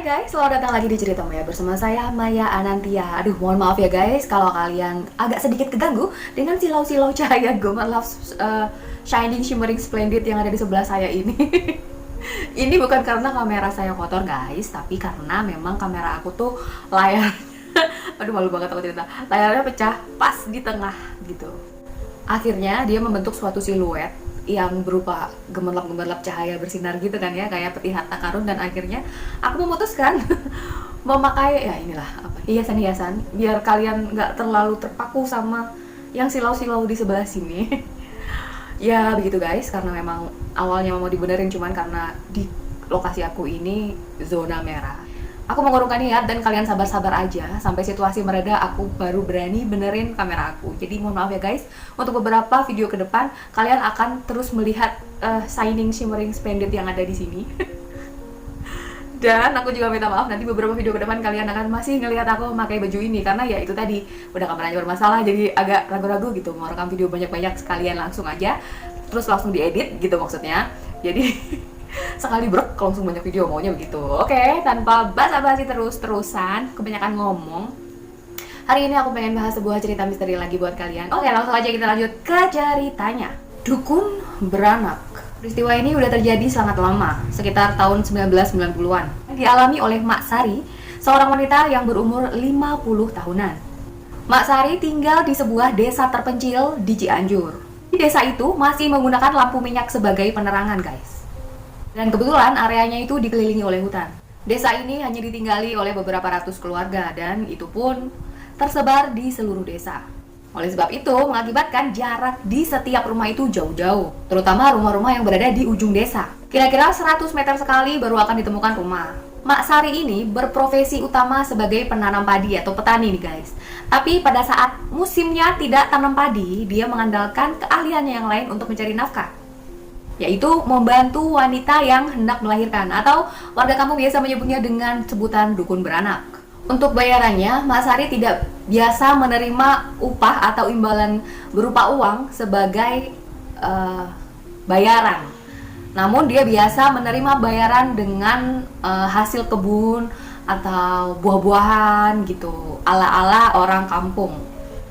Guys, selamat datang lagi di Cerita Maya bersama saya Maya Anantia. Aduh, mohon maaf ya guys kalau kalian agak sedikit keganggu dengan silau-silau cahaya gemerlap shining shimmering splendid yang ada di sebelah saya ini. Ini bukan karena kamera saya kotor guys, tapi karena memang kamera aku tuh layar aduh malu banget aku cerita. Layarnya pecah pas di tengah gitu. Akhirnya dia membentuk suatu siluet yang berupa gemerlap-gemerlap cahaya bersinar gitu kan ya, kayak peti harta karun, dan akhirnya aku memutuskan memakai ya inilah apa hiasan-hiasan biar kalian nggak terlalu terpaku sama yang silau-silau di sebelah sini. Ya begitu guys, karena memang awalnya mau dibenerin cuman karena di lokasi aku ini zona merah. Aku mengurungkan niat dan kalian sabar-sabar aja sampai situasi mereda, aku baru berani benerin kamera aku. Jadi mohon maaf ya guys, untuk beberapa video ke depan kalian akan terus melihat shining shimmering splendid yang ada di sini. Dan aku juga minta maaf nanti beberapa video ke depan kalian akan masih ngelihat aku memakai baju ini, karena ya itu tadi udah kameranya bermasalah jadi agak ragu-ragu gitu mau rekam video banyak-banyak sekalian langsung aja terus langsung diedit gitu maksudnya. Jadi sekali brek langsung banyak video, maunya begitu. Oke, tanpa basa-basi terus-terusan kebanyakan ngomong, hari ini aku pengen bahas sebuah cerita misteri lagi buat kalian. Oke, langsung aja kita lanjut ke ceritanya. Dukun Beranak. Peristiwa ini udah terjadi sangat lama, sekitar tahun 1990-an. Dialami oleh Mak Sari, seorang wanita yang berumur 50 tahunan. Mak Sari tinggal di sebuah desa terpencil di Cianjur. Di desa itu masih menggunakan lampu minyak sebagai penerangan guys. Dan kebetulan areanya itu dikelilingi oleh hutan. Desa ini hanya ditinggali oleh beberapa ratus keluarga dan itu pun tersebar di seluruh desa. Oleh sebab itu mengakibatkan jarak di setiap rumah itu jauh-jauh, terutama rumah-rumah yang berada di ujung desa. Kira-kira 100 meter sekali baru akan ditemukan rumah. Mak Sari ini berprofesi utama sebagai penanam padi atau petani nih guys. Tapi pada saat musimnya tidak tanam padi, dia mengandalkan keahliannya yang lain untuk mencari nafkah, yaitu membantu wanita yang hendak melahirkan, atau warga kampung biasa menyebutnya dengan sebutan dukun beranak. Untuk bayarannya, Mak Sari tidak biasa menerima upah atau imbalan berupa uang sebagai bayaran. Namun dia biasa menerima bayaran dengan hasil kebun atau buah-buahan gitu, ala-ala orang kampung.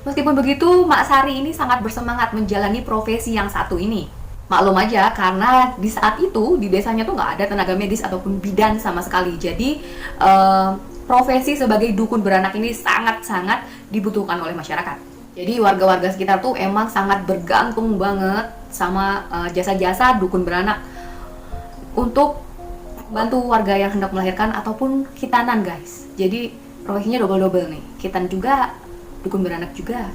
Meskipun begitu, Mak Sari ini sangat bersemangat menjalani profesi yang satu ini. Maklum aja, karena di saat itu di desanya tuh nggak ada tenaga medis ataupun bidan sama sekali. Jadi profesi sebagai dukun beranak ini sangat-sangat dibutuhkan oleh masyarakat. Jadi warga-warga sekitar tuh emang sangat bergantung banget sama jasa-jasa dukun beranak untuk bantu warga yang hendak melahirkan ataupun khitanan guys. Jadi profesinya double-double nih, khitan juga, dukun beranak juga.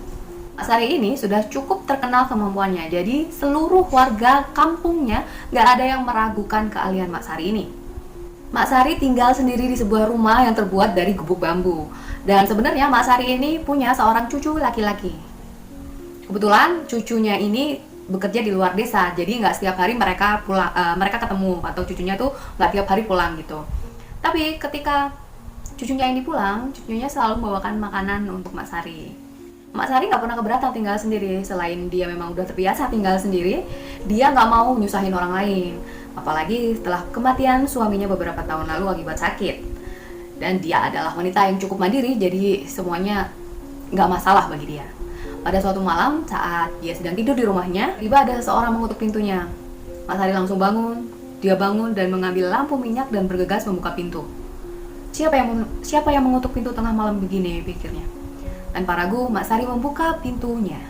Mak Sari ini sudah cukup terkenal kemampuannya, jadi seluruh warga kampungnya nggak ada yang meragukan keahlian Mak Sari ini. Mak Sari tinggal sendiri di sebuah rumah yang terbuat dari gubuk bambu. Dan sebenarnya Mak Sari ini punya seorang cucu laki-laki. Kebetulan cucunya ini bekerja di luar desa, jadi nggak setiap hari mereka pulang, mereka ketemu, atau cucunya tuh nggak tiap hari pulang gitu. Tapi ketika cucunya ini pulang, cucunya selalu membawakan makanan untuk Mak Sari. Mak Sari nggak pernah keberatan tinggal sendiri. Selain dia memang udah terbiasa tinggal sendiri, dia nggak mau nyusahin orang lain. Apalagi setelah kematian suaminya beberapa tahun lalu akibat sakit. Dan dia adalah wanita yang cukup mandiri, jadi semuanya nggak masalah bagi dia. Pada suatu malam saat dia sedang tidur di rumahnya, tiba ada seseorang mengetuk pintunya. Mak Sari langsung bangun. Dia bangun dan mengambil lampu minyak dan bergegas membuka pintu. Siapa yang mengetuk pintu tengah malam begini, pikirnya. Tanpa ragu, Mak Sari membuka pintunya.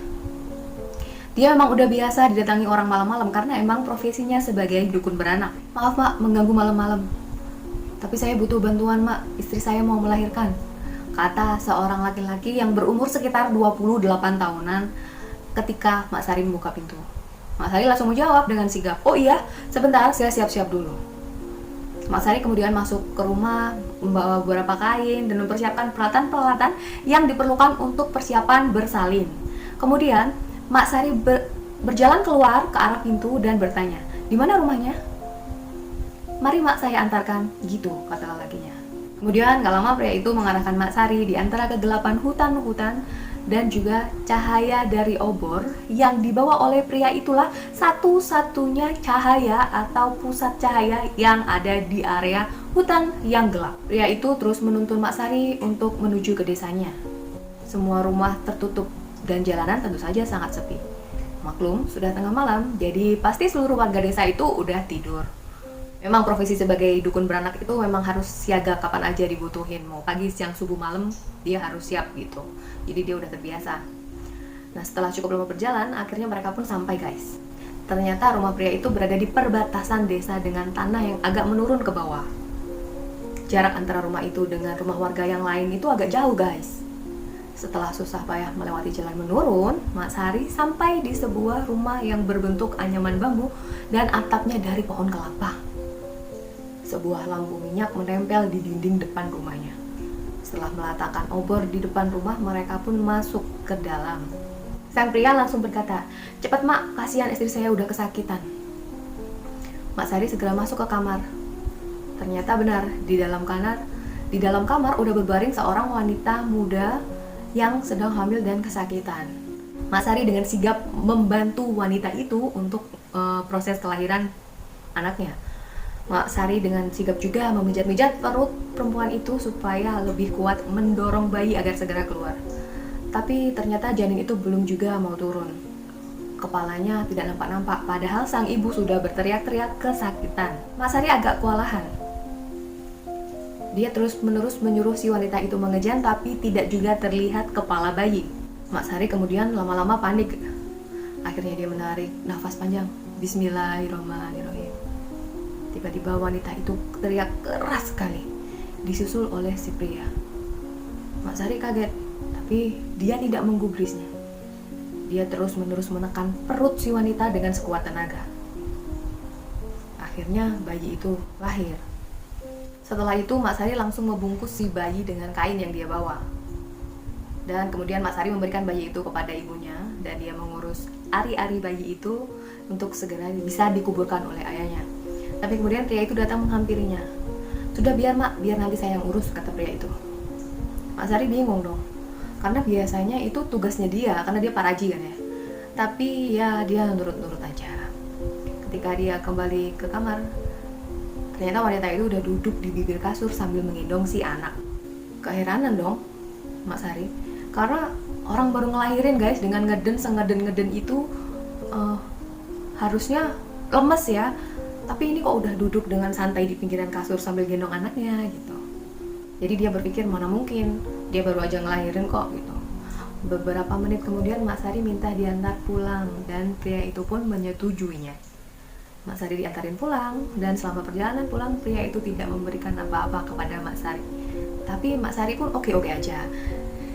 Dia memang udah biasa didatangi orang malam-malam karena emang profesinya sebagai dukun beranak. Maaf Mak, mengganggu malam-malam. Tapi saya butuh bantuan Mak, istri saya mau melahirkan, kata seorang laki-laki yang berumur sekitar 28 tahunan ketika Mak Sari membuka pintu. Mak Sari langsung menjawab dengan sigap, "Oh iya, sebentar, saya siap-siap dulu." Mak Sari kemudian masuk ke rumah, membawa beberapa kain dan mempersiapkan peralatan-peralatan yang diperlukan untuk persiapan bersalin. Kemudian Mak Sari berjalan keluar ke arah pintu dan bertanya, "Di mana rumahnya?" "Mari Mak, saya antarkan," gitu kata lelakinya. Kemudian gak lama pria itu mengarahkan Mak Sari di antara kegelapan hutan-hutan dan juga cahaya dari obor yang dibawa oleh pria itulah satu-satunya cahaya atau pusat cahaya yang ada di area hutan yang gelap. Pria itu terus menuntun Mak Sari untuk menuju ke desanya. Semua rumah tertutup dan jalanan tentu saja sangat sepi. Maklum, sudah tengah malam, jadi pasti seluruh warga desa itu udah tidur. Memang profesi sebagai dukun beranak itu memang harus siaga kapan aja dibutuhin. Mau pagi, siang, subuh, malam, dia harus siap gitu. Jadi dia udah terbiasa. Nah, setelah cukup lama berjalan, akhirnya mereka pun sampai, guys. Ternyata rumah pria itu berada di perbatasan desa dengan tanah yang agak menurun ke bawah. Jarak antara rumah itu dengan rumah warga yang lain itu agak jauh, guys. Setelah susah payah melewati jalan menurun, Mak Sari sampai di sebuah rumah yang berbentuk anyaman bambu dan atapnya dari pohon kelapa. Sebuah lampu minyak menempel di dinding depan rumahnya. Setelah meletakkan obor di depan rumah, mereka pun masuk ke dalam. Sang pria langsung berkata, "Cepat Mak, kasihan istri saya udah kesakitan." Mak Sari segera masuk ke kamar. Ternyata benar, di dalam kamar udah berbaring seorang wanita muda yang sedang hamil dan kesakitan. Mak Sari dengan sigap membantu wanita itu untuk proses kelahiran anaknya. Mak Sari dengan sigap juga memijat-mijat perut perempuan itu supaya lebih kuat mendorong bayi agar segera keluar. Tapi ternyata janin itu belum juga mau turun. Kepalanya tidak nampak-nampak, padahal sang ibu sudah berteriak-teriak kesakitan. Mak Sari agak kewalahan. Dia terus-menerus menyuruh si wanita itu mengejan, tapi tidak juga terlihat kepala bayi. Mak Sari kemudian lama-lama panik. Akhirnya dia menarik nafas panjang. Bismillahirrahmanirrahim. Tiba-tiba wanita itu teriak keras sekali, disusul oleh si pria. Mak Sari kaget, tapi dia tidak menggubrisnya. Dia terus-menerus menekan perut si wanita dengan sekuat tenaga. Akhirnya bayi itu lahir. Setelah itu Mak Sari langsung membungkus si bayi dengan kain yang dia bawa. Dan kemudian Mak Sari memberikan bayi itu kepada ibunya, dan dia mengurus ari-ari bayi itu untuk segera bisa dikuburkan oleh ayahnya. Tapi kemudian pria itu datang menghampirinya. "Sudah biar Mak, biar nanti saya yang urus," kata pria itu. Mak Sari bingung dong, karena biasanya itu tugasnya dia, karena dia paraji kan ya. Tapi ya dia nurut-nurut aja. Ketika dia kembali ke kamar, ternyata wanita itu udah duduk di bibir kasur sambil menggendong si anak. Keheranan dong Mak Sari, karena orang baru ngelahirin guys, dengan sengeden-ngeden itu harusnya lemes ya. Tapi ini kok udah duduk dengan santai di pinggiran kasur sambil gendong anaknya gitu. Jadi dia berpikir mana mungkin, dia baru aja ngelahirin kok gitu. Beberapa menit kemudian Mak Sari minta diantar pulang, dan pria itu pun menyetujuinya. Mak Sari diantarin pulang, dan selama perjalanan pulang pria itu tidak memberikan apa-apa kepada Mak Sari. Tapi Mak Sari pun oke-oke aja.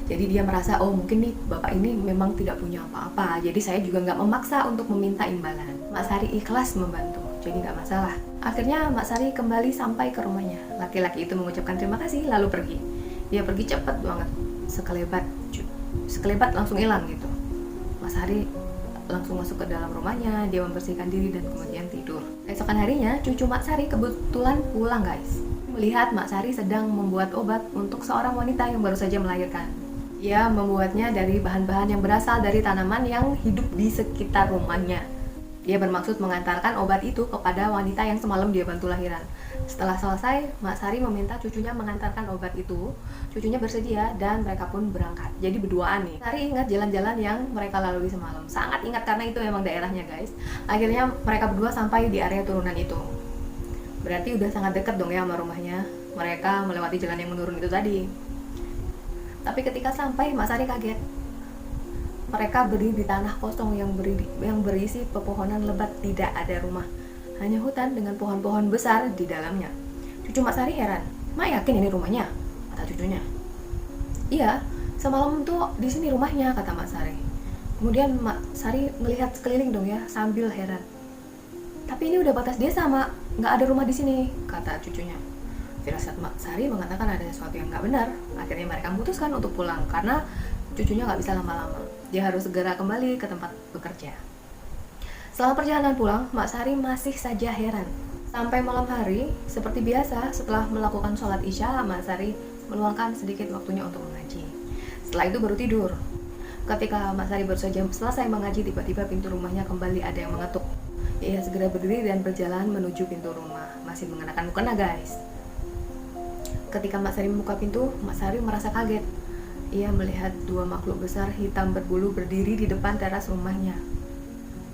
Jadi dia merasa, oh mungkin nih bapak ini memang tidak punya apa-apa, jadi saya juga nggak memaksa untuk meminta imbalan. Mak Sari ikhlas membantu, jadi nggak masalah. Akhirnya Mak Sari kembali sampai ke rumahnya. Laki-laki itu mengucapkan terima kasih lalu pergi. Dia pergi cepat banget, sekelebat langsung hilang gitu. Mak Sari langsung masuk ke dalam rumahnya, dia membersihkan diri dan kemudian tidur. Esokan harinya, cucu Mak Sari kebetulan pulang guys. Melihat Mak Sari sedang membuat obat untuk seorang wanita yang baru saja melahirkan. Ia membuatnya dari bahan-bahan yang berasal dari tanaman yang hidup di sekitar rumahnya. Dia bermaksud mengantarkan obat itu kepada wanita yang semalam dia bantu lahiran. Setelah selesai, Mak Sari meminta cucunya mengantarkan obat itu. Cucunya bersedia dan mereka pun berangkat. Jadi berduaan nih. Sari ingat jalan-jalan yang mereka lalui semalam. Sangat ingat karena itu memang daerahnya guys. Akhirnya mereka berdua sampai di area turunan itu. Berarti udah sangat dekat dong ya sama rumahnya. Mereka melewati jalan yang menurun itu tadi. Tapi ketika sampai, Mak Sari kaget. Mereka berdiri di tanah kosong yang berisi pepohonan lebat, tidak ada rumah. Hanya hutan dengan pohon-pohon besar di dalamnya. Cucu Mak Sari heran. "Mak yakin ini rumahnya?" kata cucunya. "Iya, semalam tuh di sini rumahnya," kata Mak Sari. Kemudian Mak Sari melihat sekeliling dong ya, sambil heran. "Tapi ini udah batas desa, Mak. Nggak ada rumah di sini," kata cucunya. Firasat Mak Sari mengatakan ada sesuatu yang nggak benar. Akhirnya mereka memutuskan untuk pulang karena cucunya nggak bisa lama-lama. Dia harus segera kembali ke tempat bekerja. Selama perjalanan pulang, Mak Sari masih saja heran. Sampai malam hari, seperti biasa, setelah melakukan sholat isya, Mak Sari meluangkan sedikit waktunya untuk mengaji. Setelah itu baru tidur. Ketika Mak Sari baru saja selesai mengaji, tiba-tiba pintu rumahnya kembali ada yang mengetuk. Ia segera berdiri dan berjalan menuju pintu rumah, masih mengenakan mukena guys. Ketika Mak Sari membuka pintu, Mak Sari merasa kaget. Ia melihat dua makhluk besar hitam berbulu berdiri di depan teras rumahnya.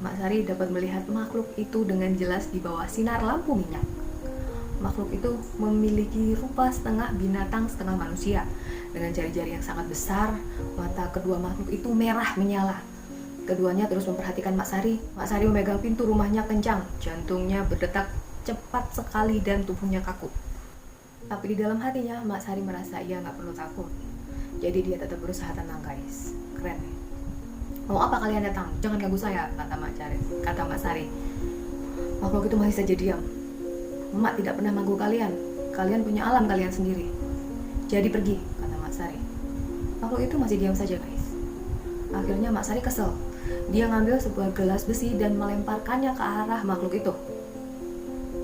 Mak Sari dapat melihat makhluk itu dengan jelas di bawah sinar lampu minyak. Makhluk itu memiliki rupa setengah binatang setengah manusia. Dengan jari-jari yang sangat besar, mata kedua makhluk itu merah menyala. Keduanya terus memperhatikan Mak Sari. Mak Sari memegang pintu rumahnya kencang, jantungnya berdetak cepat sekali dan tubuhnya kaku. Tapi di dalam hatinya, Mak Sari merasa ia nggak perlu takut. Jadi dia tetap berusaha tenang, guys. Keren. Mau apa kalian datang? Jangan ganggu saya, kata Mak Sari. Makhluk itu masih saja diam. Mak tidak pernah mengganggu kalian. Kalian punya alam kalian sendiri. Jadi pergi, kata Mak Sari. Makhluk itu masih diam saja, guys. Akhirnya Mak Sari kesel. Dia ngambil sebuah gelas besi dan melemparkannya ke arah makhluk itu.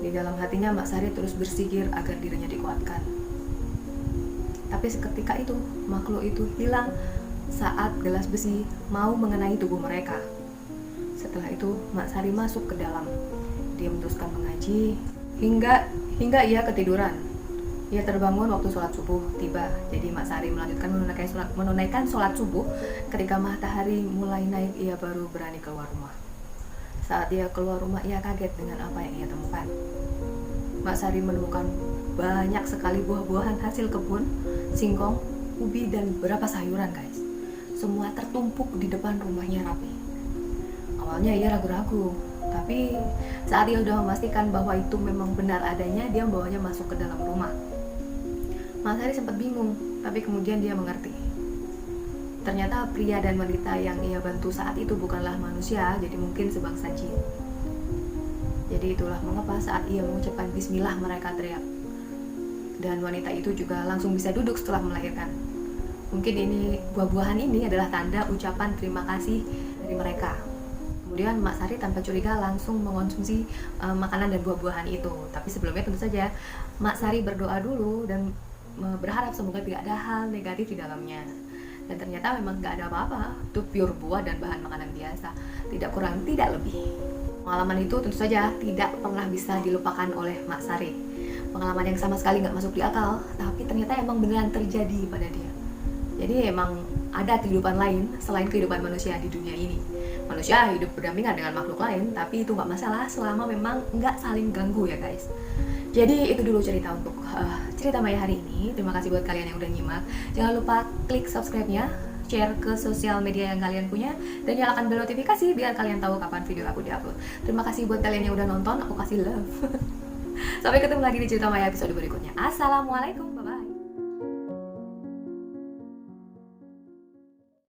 Di dalam hatinya Mak Sari terus bersikir agar dirinya dikuatkan. Tapi seketika itu, makhluk itu hilang saat gelas besi mau mengenai tubuh mereka. Setelah itu, Mak Sari masuk ke dalam. Dia meneruskan mengaji hingga ia ketiduran. Ia terbangun waktu sholat subuh tiba. Jadi Mak Sari melanjutkan menunaikan sholat subuh. Ketika matahari mulai naik, ia baru berani keluar rumah. Saat ia keluar rumah, ia kaget dengan apa yang ia temukan. Mak Sari menemukan banyak sekali buah-buahan hasil kebun, singkong, ubi, dan beberapa sayuran, guys. Semua tertumpuk di depan rumahnya rapi. Awalnya ia ragu-ragu, tapi saat ia sudah memastikan bahwa itu memang benar adanya, dia membawanya masuk ke dalam rumah. Mak Sari sempat bingung, tapi kemudian dia mengerti. Ternyata pria dan wanita yang ia bantu saat itu bukanlah manusia, jadi mungkin sebangsa jin. Jadi itulah mengapa saat ia mengucapkan bismillah mereka teriak. Dan wanita itu juga langsung bisa duduk setelah melahirkan. Mungkin ini buah-buahan ini adalah tanda ucapan terima kasih dari mereka. Kemudian Mak Sari tanpa curiga langsung mengonsumsi makanan dan buah-buahan itu. Tapi sebelumnya tentu saja Mak Sari berdoa dulu dan berharap semoga tidak ada hal negatif di dalamnya. Dan ternyata memang gak ada apa-apa. Itu pure buah dan bahan makanan biasa. Tidak kurang, tidak lebih. Pengalaman itu tentu saja tidak pernah bisa dilupakan oleh Mak Sari. Pengalaman yang sama sekali gak masuk di akal, tapi ternyata emang beneran terjadi pada dia. Jadi emang ada kehidupan lain selain kehidupan manusia di dunia ini. Manusia hidup berdampingan dengan makhluk lain, tapi itu gak masalah selama memang gak saling ganggu ya guys. Jadi itu dulu cerita untuk cerita Maya hari ini. Terima kasih buat kalian yang udah nyimak. Jangan lupa klik subscribe-nya, share ke sosial media yang kalian punya, dan nyalakan bel notifikasi biar kalian tahu kapan video aku diupload. Terima kasih buat kalian yang udah nonton, aku kasih love. Sampai ketemu lagi di cerita Maya episode berikutnya. Assalamualaikum.